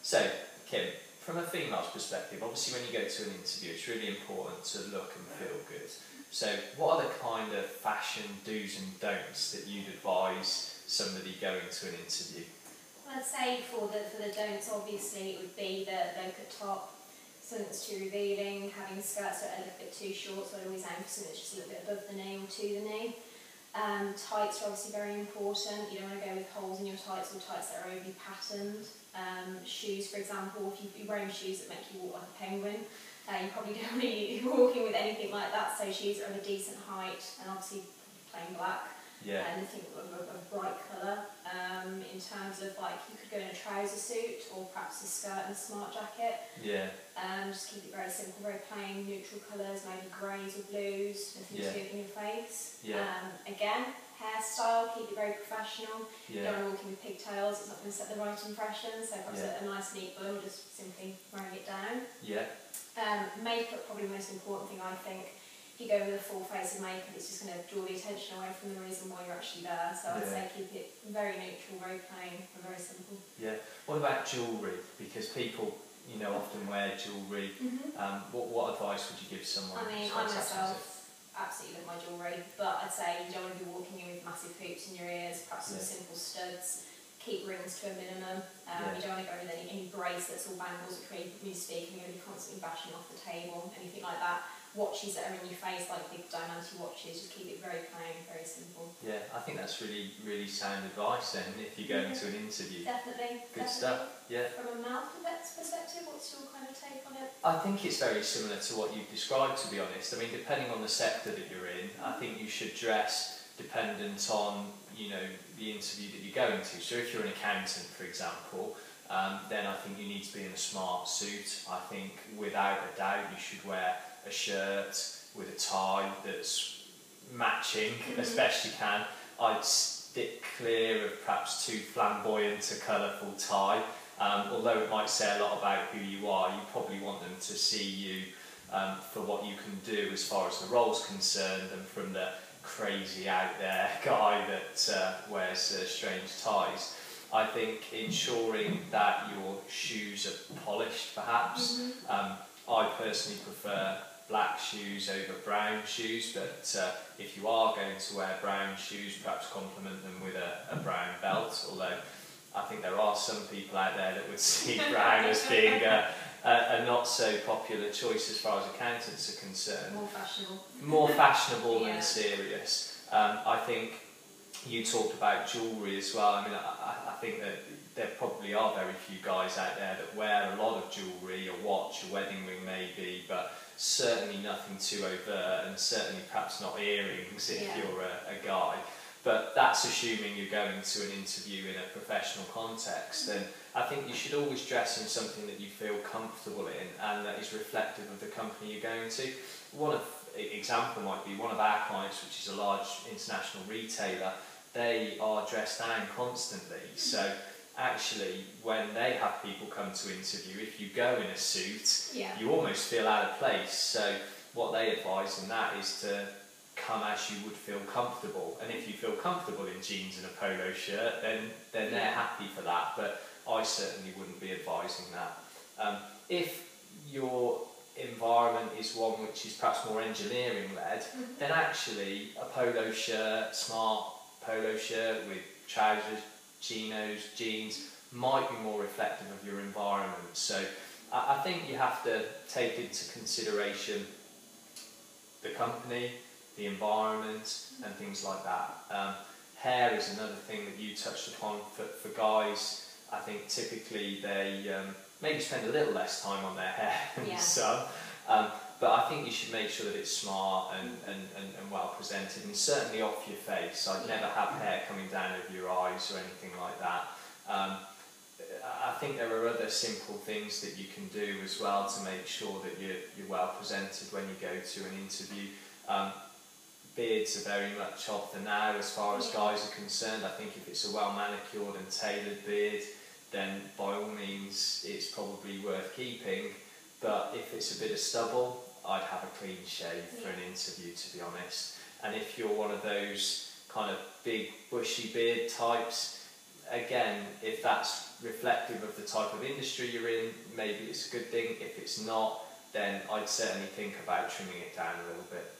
So, Kim, from a female's perspective, obviously when you go to an interview, it's really important to look and feel good. So, what are the kind of fashion do's and don'ts that you'd advise somebody going to an interview? I'd say for the don'ts, obviously, it would be the low-cut top, something that's too revealing, having skirts that are a little bit too short, so I'd always aim for something that's just a little bit above the knee or to the knee. Tights are obviously very important. You don't want to go with holes in your tights or tights that are overly patterned. Shoes, for example, if you're wearing shoes that make you walk like a penguin, you probably don't want to be walking with anything like that, so shoes that are of a decent height and obviously plain black. And nothing of a bright colour. In terms of, like, you could go in a trouser suit or perhaps a skirt and a smart jacket. Just keep it very simple, very plain, neutral colours, maybe greys or blues, nothing too in your face. Again, hairstyle, keep it very professional. You don't want to walk in with pigtails, it's not going to set the right impression, so perhaps a nice neat bun or just simply wearing it down. Makeup, probably the most important thing, I think. If you go with a full face of makeup, it's just going to draw the attention away from the reason why you're actually there. So I'd say keep it very neutral, very plain, and very simple. What about jewellery? Because people, you know, often wear jewellery. What advice would you give someone? I mean, I myself absolutely love my jewellery, but I'd say you don't want to be walking in with massive hoops in your ears, perhaps some simple studs. Keep rings to a minimum. You don't want to go with any bracelets or bangles, which really speak, and you're going to be constantly bashing off the table, anything like that. Watches that are in your face, like big diamante watches, just keep it very plain, very simple. I think that's really, really sound advice then, if you go into an interview. Definitely. Good stuff, From a male perspective, what's your kind of take on it? I think it's very similar to what you've described, to be honest. I mean, depending on the sector that you're in, I think you should dress dependent on, you know, the interview that you're going to. So if you're an accountant, for example, then I think you need to be in a smart suit. I think without a doubt you should wear a shirt with a tie that's matching as best you can. I'd stick clear of perhaps too flamboyant a colourful tie. Although it might say a lot about who you are, you probably want them to see you for what you can do as far as the role's concerned, and from the crazy out there guy that wears strange ties. I think ensuring that your shoes are polished, perhaps. I personally prefer black shoes over brown shoes, but if you are going to wear brown shoes, perhaps complement them with a brown belt, although I think there are some people out there that would see brown as being a not so popular choice as far as accountants are concerned. More fashionable. More fashionable than serious. I think you talked about jewellery as well. I mean, I think that there probably are very few guys out there that wear a lot of jewellery, a watch, a wedding ring maybe, but certainly nothing too overt, and certainly perhaps not earrings if you're a guy. But that's assuming you're going to an interview in a professional context, and I think you should always dress in something that you feel comfortable in and that is reflective of the company you're going to. One example might be one of our clients, which is a large international retailer. They are dressed down constantly, so actually when they have people come to interview, if you go in a suit, you almost feel out of place. So what they advise in that is to come as you would feel comfortable, and if you feel comfortable in jeans and a polo shirt, then they're happy for that, but I certainly wouldn't be advising that. If your environment is one which is perhaps more engineering led, then actually a polo shirt, smart polo shirt with trousers, chinos, jeans might be more reflective of your environment. So I think you have to take into consideration the company, the environment and things like that. Hair is another thing that you touched upon. For guys, I think typically they maybe spend a little less time on their hair than some, but I think you should make sure that it's smart and well presented, and certainly off your face. I'd never have hair coming down over your eyes or anything like that. I think there are other simple things that you can do as well to make sure that you're well presented when you go to an interview. Beards are very much of the now as far as guys are concerned. I think if it's a well manicured and tailored beard, then by all means it's probably worth keeping. But if it's a bit of stubble, I'd have a clean shave for an interview, to be honest. And if you're one of those kind of big bushy beard types, again, if that's reflective of the type of industry you're in, maybe it's a good thing. If it's not, then I'd certainly think about trimming it down a little bit.